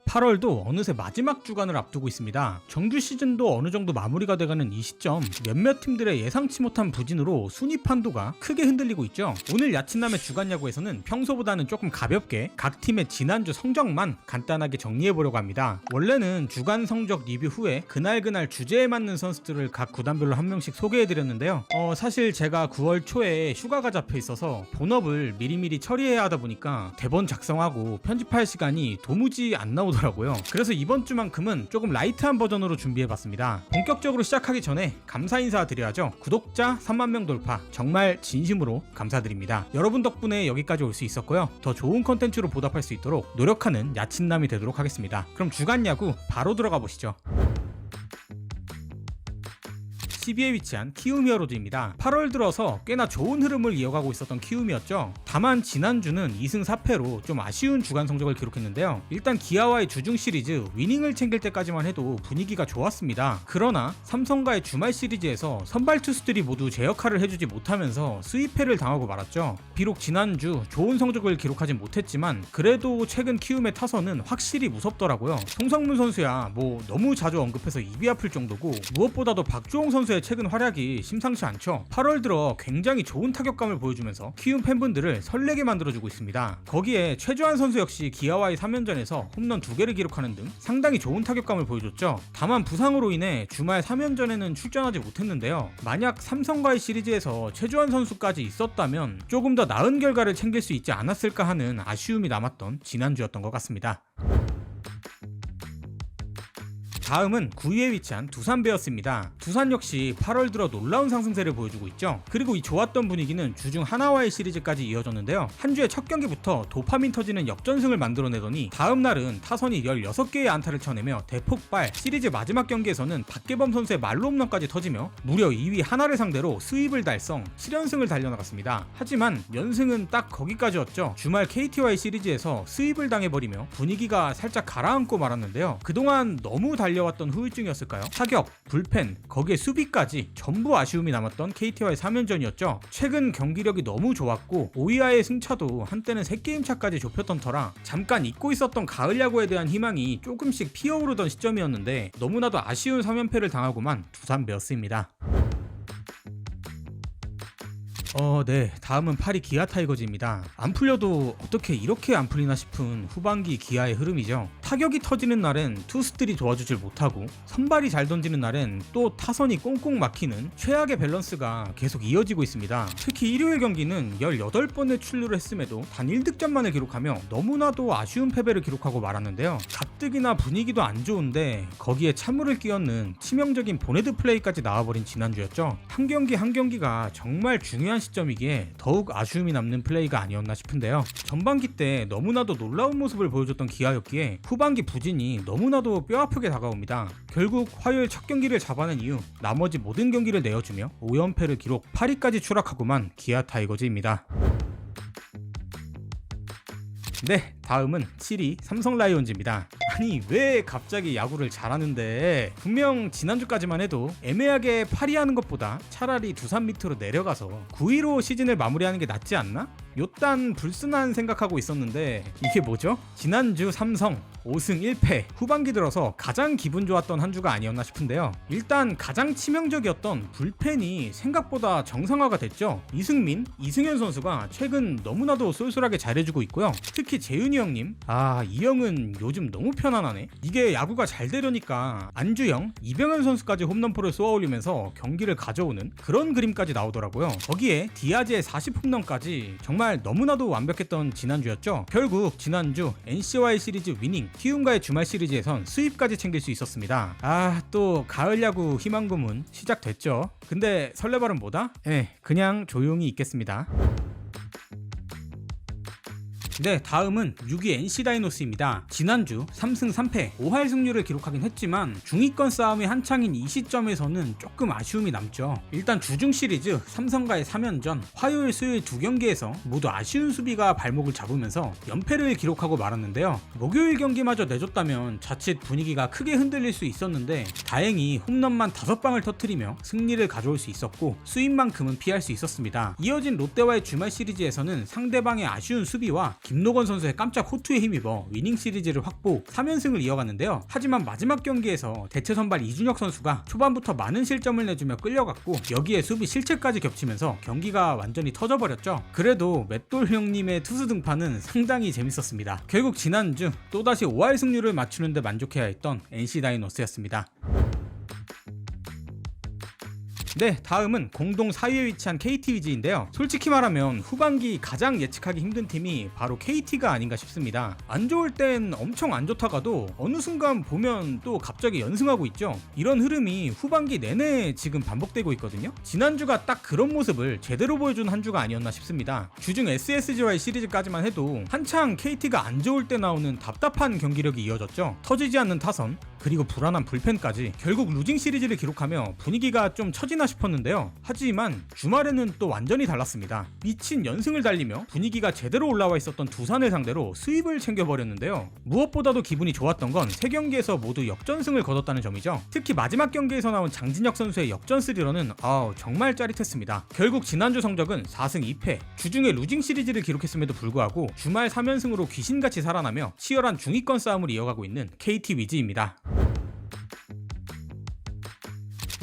8월도 어느새 마지막 주간을 앞두고 있습니다. 정규 시즌도 어느 정도 마무리가 돼가는 이 시점, 몇몇 팀들의 예상치 못한 부진으로 순위 판도가 크게 흔들리고 있죠. 오늘 야친남의 주간 야구에서는 평소보다는 조금 가볍게 각 팀의 지난주 성적만 간단하게 정리해보려고 합니다. 원래는 주간 성적 리뷰 후에 그날 주제에 맞는 선수들을 각 구단별로 한 명씩 소개해드렸는데요. 사실 제가 9월 초에 휴가가 잡혀 있어서 본업을 미리미리 처리해야 하다 보니까 대본 작성하고 편집할 시간이 도무지 안 나오더라고요. 그래서 이번 주만큼은 조금 라이트한 버전으로 준비해봤습니다. 본격적으로 시작하기 전에 감사 인사 드려야죠. 구독자 3만 명 돌파, 정말 진심으로 감사드립니다. 여러분 덕분에 여기까지 올 수 있었고요. 더 좋은 컨텐츠로 보답할 수 있도록 노력하는 야친남이 되도록 하겠습니다. 그럼 주간 야구 바로 들어가 보시죠. 12위에 위치한 키움 히어로즈입니다. 8월 들어서 꽤나 좋은 흐름을 이어가고 있었던 키움이었죠. 다만 지난주는 2승 4패로 좀 아쉬운 주간 성적을 기록했는데요. 일단 기아와의 주중 시리즈 위닝을 챙길 때까지만 해도 분위기가 좋았습니다. 그러나 삼성과의 주말 시리즈에서 선발 투수들이 모두 제 역할을 해주지 못하면서 수입패를 당하고 말았죠. 비록 지난주 좋은 성적을 기록하진 못했지만 그래도 최근 키움의 타선은 확실히 무섭더라고요. 송성문 선수야 뭐 너무 자주 언급해서 입이 아플 정도고, 무엇보다도 박주홍 선수의 최근 활약이 심상치 않죠. 8월 들어 굉장히 좋은 타격감을 보여주면서 키움 팬분들을 설레게 만들어주고 있습니다. 거기에 최주환 선수 역시 기아와의 3연전에서 홈런 2개를 기록하는 등 상당히 좋은 타격감을 보여줬죠. 다만 부상으로 인해 주말 3연전에는 출전하지 못했는데요. 만약 삼성과의 시리즈에서 최주환 선수까지 있었다면 조금 더 나은 결과를 챙길 수 있지 않았을까 하는 아쉬움이 남았던 지난주였던 것 같습니다. 다음은 9위에 위치한 두산 베어스입니다. 두산 역시 8월 들어 놀라운 상승세를 보여주고 있죠. 그리고 이 좋았던 분위기는 주중 하나와의 시리즈까지 이어졌는데요. 한 주의 첫 경기부터 도파민 터지는 역전승을 만들어내더니 다음 날은 타선이 16개의 안타를 쳐내며 대폭발, 시리즈 마지막 경기에서는 박계범 선수의 말로 홈런까지 터지며 무려 2위 하나를 상대로 스윕을 달성, 7연승을 달려나갔습니다. 하지만 연승은 딱 거기까지였죠. 주말 KT와의 시리즈에서 스윕을 당해버리며 분위기가 살짝 가라앉고 말았는데요. 그동안 너무 달려왔던 후유증이었을까요? 타격, 불펜, 거기에 수비까지 전부 아쉬움이 남았던 KT와의 3연전이었죠. 최근 경기력이 너무 좋았고 오이와의 승차도 한때는 3게임 차까지 좁혔던 터라 잠깐 잊고 있었던 가을 야구에 대한 희망이 조금씩 피어오르던 시점이었는데 너무나도 아쉬운 3연패를 당하고만 두산 베어스입니다. 네, 다음은 8위 기아 타이거즈입니다. 안 풀려도 어떻게 이렇게 안 풀리나 싶은 후반기 기아의 흐름이죠. 타격이 터지는 날엔 투수들이 도와주질 못하고 선발이 잘 던지는 날엔 또 타선이 꽁꽁 막히는 최악의 밸런스가 계속 이어지고 있습니다. 특히 일요일 경기는 18번의 출루를 했음에도 단 1득점만을 기록하며 너무나도 아쉬운 패배를 기록하고 말았는데요. 가뜩이나 분위기도 안 좋은데 거기에 찬물을 끼얹는 치명적인 보네드 플레이까지 나와버린 지난주였죠. 한 경기 한 경기가 정말 중요한 시점이기에 더욱 아쉬움이 남는 플레이가 아니었나 싶은데요. 전반기 때 너무나도 놀라운 모습을 보여줬던 기아였기에 후반기 부진이 너무나도 뼈아프게 다가옵니다. 결국 화요일 첫 경기를 잡아낸 이후 나머지 모든 경기를 내어주며 5연패를 기록, 8위까지 추락하고만 기아 타이거즈입니다. 네, 다음은 7위 삼성 라이온즈입니다. 아니 왜 갑자기 야구를 잘하는데, 분명 지난주까지만 해도 애매하게 8위 하는 것보다 차라리 두산 밑으로 내려가서 9위로 시즌을 마무리하는 게 낫지 않나? 요딴 불순한 생각하고 있었는데 이게 뭐죠? 지난주 삼성 5승 1패, 후반기 들어서 가장 기분 좋았던 한 주가 아니었나 싶은데요. 일단 가장 치명적이었던 불펜이 생각보다 정상화가 됐죠. 이승민, 이승현 선수가 최근 너무나도 쏠쏠하게 잘해주고 있고요. 특히 재윤이 형님, 이 형은 요즘 너무 편안하네. 이게 야구가 잘 되려니까 안주영, 이병현 선수까지 홈런포를 쏘아올리면서 경기를 가져오는 그런 그림까지 나오더라고요. 거기에 디아즈의 40홈런까지 정말 너무나도 완벽했던 지난주였죠. 결국 지난주 NC와의 시리즈 위닝, 키움과의 주말 시리즈에선 수입까지 챙길 수 있었습니다. 또 가을 야구 희망 고문 시작됐죠. 근데 설레발은 뭐다? 그냥 조용히 있겠습니다. 네, 다음은 6위 NC 다이노스입니다. 지난주 3승 3패 5할 승률을 기록하긴 했지만 중위권 싸움이 한창인 이 시점에서는 조금 아쉬움이 남죠. 일단 주중 시리즈 삼성과의 3연전, 화요일 수요일 2경기에서 모두 아쉬운 수비가 발목을 잡으면서 연패를 기록하고 말았는데요. 목요일 경기마저 내줬다면 자칫 분위기가 크게 흔들릴 수 있었는데 다행히 홈런만 5방을 터뜨리며 승리를 가져올 수 있었고 수입만큼은 피할 수 있었습니다. 이어진 롯데와의 주말 시리즈에서는 상대방의 아쉬운 수비와 김노건 선수의 깜짝 호투에 힘입어 위닝 시리즈를 확보 3연승을 이어갔는데요. 하지만 마지막 경기에서 대체 선발 이준혁 선수가 초반부터 많은 실점을 내주며 끌려갔고 여기에 수비 실책까지 겹치면서 경기가 완전히 터져버렸죠. 그래도 맷돌 형님의 투수 등판은 상당히 재밌었습니다. 결국 지난주 또다시 5할 승률을 맞추는데 만족해야 했던 NC 다이노스였습니다. 네, 다음은 공동 4위에 위치한 KT 위즈인데요. 솔직히 말하면 후반기 가장 예측하기 힘든 팀이 바로 KT가 아닌가 싶습니다. 안 좋을 땐 엄청 안 좋다가도 어느 순간 보면 또 갑자기 연승하고 있죠. 이런 흐름이 후반기 내내 지금 반복되고 있거든요. 지난주가 딱 그런 모습을 제대로 보여준 한 주가 아니었나 싶습니다. 주중 SSG와의 시리즈까지만 해도 한창 KT가 안 좋을 때 나오는 답답한 경기력이 이어졌죠. 터지지 않는 타선, 그리고 불안한 불펜까지 결국 루징 시리즈를 기록하며 분위기가 좀 처지나 싶었는데요. 하지만 주말에는 또 완전히 달랐습니다. 미친 연승을 달리며 분위기가 제대로 올라와 있었던 두산을 상대로 스윕을 챙겨버렸는데요. 무엇보다도 기분이 좋았던 건 3경기에서 모두 역전승을 거뒀다는 점이죠. 특히 마지막 경기에서 나온 장진혁 선수의 역전 3런은 정말 짜릿했습니다. 결국 지난주 성적은 4승 2패, 주중에 루징 시리즈를 기록했음에도 불구하고 주말 3연승으로 귀신같이 살아나며 치열한 중위권 싸움을 이어가고 있는 KT 위즈입니다.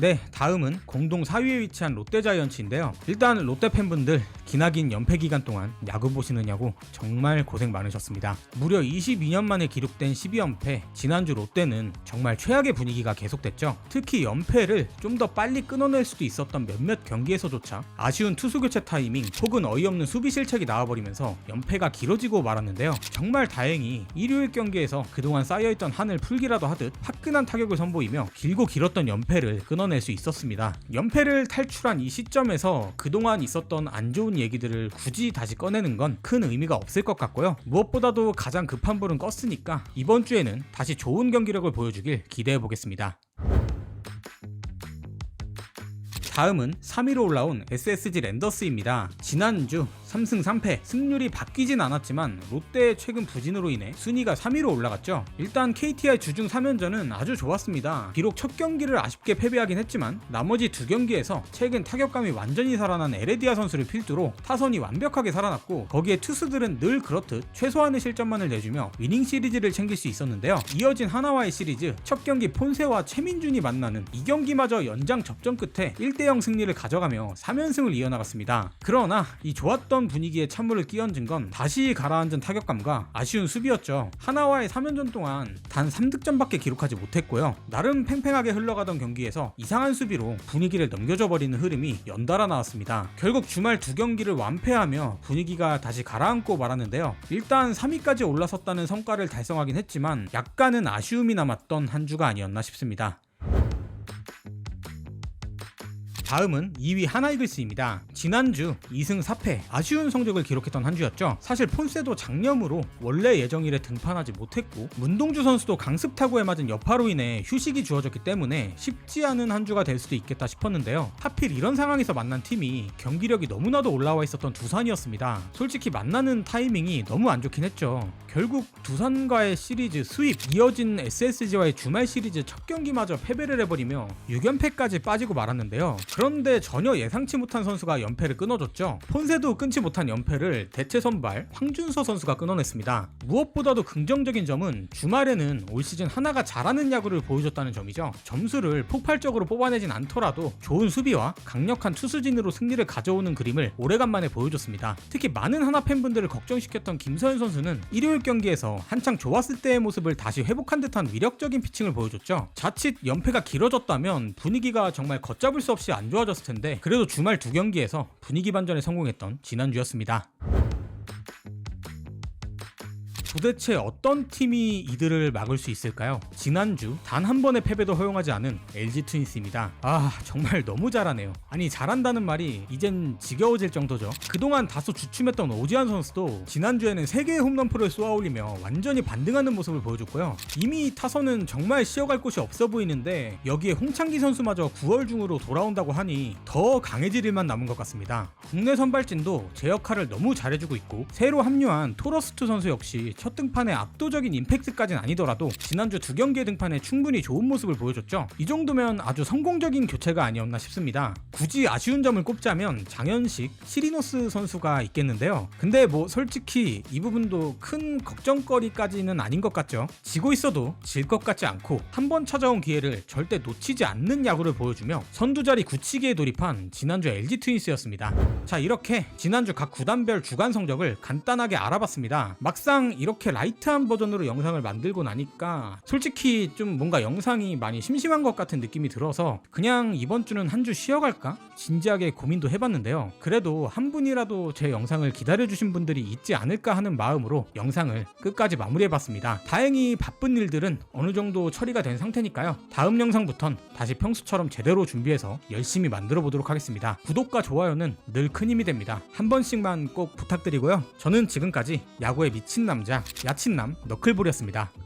네, 다음은 공동 4위에 위치한 롯데자이언츠인데요. 일단 롯데 팬분들 기나긴 연패 기간 동안 야구 보시느냐고 정말 고생 많으셨습니다. 무려 22년 만에 기록된 12연패, 지난주 롯데는 정말 최악의 분위기가 계속됐죠. 특히 연패를 좀 더 빨리 끊어낼 수도 있었던 몇몇 경기에서조차 아쉬운 투수 교체 타이밍 혹은 어이없는 수비 실책이 나와버리면서 연패가 길어지고 말았는데요. 정말 다행히 일요일 경기에서 그동안 쌓여있던 한을 풀기라도 하듯 화끈한 타격을 선보이며 길고 길었던 연패를 끊어낼 수 있었습니다. 연패를 탈출한 이 시점에서 그동안 있었던 안 좋은 얘기들을 굳이 다시 꺼내는 건 큰 의미가 없을 것 같고요. 무엇보다도 가장 급한 불은 껐으니까 이번 주에는 다시 좋은 경기력을 보여주길 기대해보겠습니다. 다음은 3위로 올라온 SSG 랜더스입니다. 지난주 3승 3패, 승률이 바뀌진 않았지만 롯데의 최근 부진으로 인해 순위가 3위로 올라갔죠. 일단 KT의 주중 3연전은 아주 좋았습니다. 비록 첫 경기를 아쉽게 패배하긴 했지만 나머지 2경기에서 최근 타격감이 완전히 살아난 에레디아 선수를 필두로 타선이 완벽하게 살아났고 거기에 투수들은 늘 그렇듯 최소한의 실점만을 내주며 위닝 시리즈를 챙길 수 있었는데요. 이어진 하나와의 시리즈, 첫 경기 폰세와 최민준이 만나는 이 경기마저 연장 접전 끝에 1대0 승리를 가져가며 3연승을 이어나갔습니다. 그러나 이 좋았던 분위기에 찬물을 끼얹은 건 다시 가라앉은 타격감과 아쉬운 수비였죠. 하나와의 3연전 동안 단 3득점밖에 기록하지 못했고요. 나름 팽팽하게 흘러가던 경기에서 이상한 수비로 분위기를 넘겨줘버리는 흐름이 연달아 나왔습니다. 결국 주말 2경기를 완패하며 분위기가 다시 가라앉고 말았는데요. 일단 3위까지 올라섰다는 성과를 달성하긴 했지만 약간은 아쉬움이 남았던 한 주가 아니었나 싶습니다. 다음은 2위 하나이글스입니다. 지난주 2승 4패, 아쉬운 성적을 기록했던 한 주였죠. 사실 폰세도 장염으로 원래 예정일에 등판하지 못했고 문동주 선수도 강습 타구에 맞은 여파로 인해 휴식이 주어졌기 때문에 쉽지 않은 한 주가 될 수도 있겠다 싶었는데요. 하필 이런 상황에서 만난 팀이 경기력이 너무나도 올라와 있었던 두산이었습니다. 솔직히 만나는 타이밍이 너무 안 좋긴 했죠. 결국 두산과의 시리즈 스윕, 이어진 SSG와의 주말 시리즈 첫 경기마저 패배를 해버리며 6연패까지 빠지고 말았는데요. 그런데 전혀 예상치 못한 선수가 연패를 끊어줬죠. 폰세도 끊지 못한 연패를 대체 선발 황준서 선수가 끊어냈습니다. 무엇보다도 긍정적인 점은 주말에는 올 시즌 하나가 잘하는 야구를 보여줬다는 점이죠. 점수를 폭발적으로 뽑아내진 않더라도 좋은 수비와 강력한 투수진으로 승리를 가져오는 그림을 오래간만에 보여줬습니다. 특히 많은 하나 팬분들을 걱정시켰던 김서현 선수는 일요일 경기에서 한창 좋았을 때의 모습을 다시 회복한 듯한 위력적인 피칭을 보여줬죠. 자칫 연패가 길어졌다면 분위기가 정말 걷잡을 수 없이 안 좋아졌을 텐데 그래도 주말 2경기에서 분위기 반전에 성공했던 지난주였습니다. 도대체 어떤 팀이 이들을 막을 수 있을까요? 지난주 단 한 번의 패배도 허용하지 않은 LG 트윈스입니다. 정말 너무 잘하네요. 아니 잘한다는 말이 이젠 지겨워질 정도죠. 그동안 다소 주춤했던 오지환 선수도 지난주에는 3개의 홈런포를 쏘아올리며 완전히 반등하는 모습을 보여줬고요. 이미 타선은 정말 쉬어갈 곳이 없어 보이는데 여기에 홍창기 선수마저 9월 중으로 돌아온다고 하니 더 강해질 일만 남은 것 같습니다. 국내 선발진도 제 역할을 너무 잘해주고 있고 새로 합류한 토러스트 선수 역시 첫 등판에 압도적인 임팩트까지는 아니더라도 지난주 두 경기의 등판에 충분히 좋은 모습을 보여줬죠. 이 정도면 아주 성공적인 교체가 아니었나 싶습니다. 굳이 아쉬운 점을 꼽자면 장현식, 시리노스 선수가 있겠는데요. 근데 뭐 솔직히 이 부분도 큰 걱정거리까지는 아닌 것 같죠. 지고 있어도 질 것 같지 않고 한 번 찾아온 기회를 절대 놓치지 않는 야구를 보여주며 선두자리 굳히기에 돌입한 지난주 LG 트윈스였습니다. 자, 이렇게 지난주 각 구단별 주간 성적을 간단하게 알아봤습니다. 막상 이렇게 라이트한 버전으로 영상을 만들고 나니까 솔직히 좀 뭔가 영상이 많이 심심한 것 같은 느낌이 들어서 그냥 이번 주는 한 주 쉬어갈까? 진지하게 고민도 해봤는데요. 그래도 한 분이라도 제 영상을 기다려주신 분들이 있지 않을까 하는 마음으로 영상을 끝까지 마무리해봤습니다. 다행히 바쁜 일들은 어느 정도 처리가 된 상태니까요. 다음 영상부턴 다시 평소처럼 제대로 준비해서 열심히 만들어 보도록 하겠습니다. 구독과 좋아요는 늘 큰 힘이 됩니다. 한 번씩만 꼭 부탁드리고요. 저는 지금까지 야구에 미친 남자 야친남 너클볼이었습니다.